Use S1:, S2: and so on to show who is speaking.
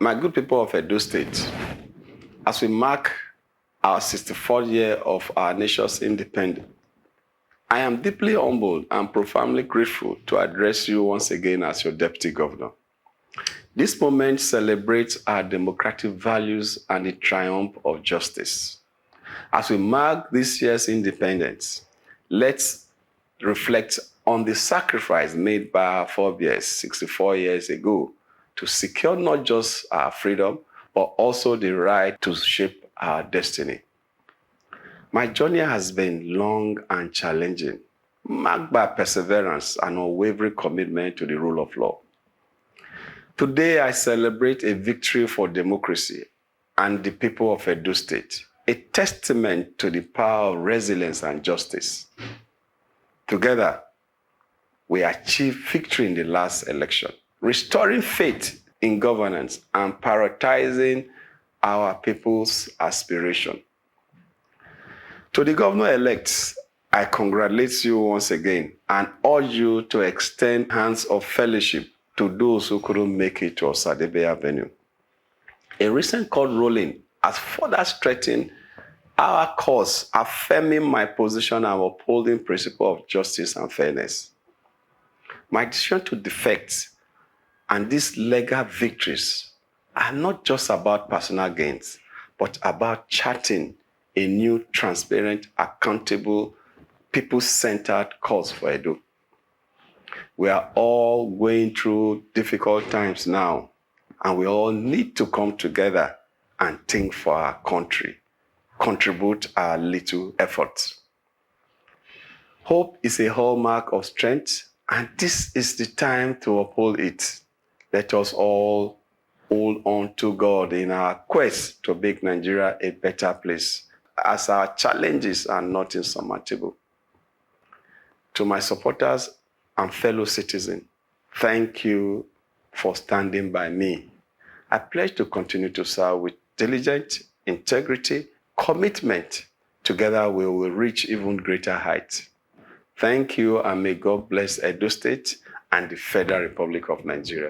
S1: My good people of Edo State, as we mark our 64th year of our nation's independence, I am deeply humbled and profoundly grateful to address you once again as your Deputy Governor. This moment celebrates our democratic values and the triumph of justice. As we mark this year's independence, let's reflect on the sacrifice made by our forebears 64 years ago to secure not just our freedom, but also the right to shape our destiny. My journey has been long and challenging, marked by perseverance and unwavering commitment to the rule of law. Today, I celebrate a victory for democracy and the people of Edo State, a testament to the power of resilience and justice. Together, we achieved victory in the last election, restoring faith in governance and prioritizing our people's aspiration. To the governor-elect, I congratulate you once again and urge you to extend hands of fellowship to those who couldn't make it to Osadebe Avenue. A recent court ruling has further strengthened our cause, affirming my position and upholding principle of justice and fairness. My decision to defect and these legal victories are not just about personal gains, but about charting a new, transparent, accountable, people-centered cause for Edo. We are all going through difficult times now, and we all need to come together and think for our country, contribute our little efforts. Hope is a hallmark of strength, and this is the time to uphold it. Let us all hold on to God in our quest to make Nigeria a better place, as our challenges are not insurmountable. To my supporters and fellow citizens, thank you for standing by me. I pledge to continue to serve with diligence, integrity, commitment. Together we will reach even greater heights. Thank you, and may God bless Edo State and the Federal Republic of Nigeria.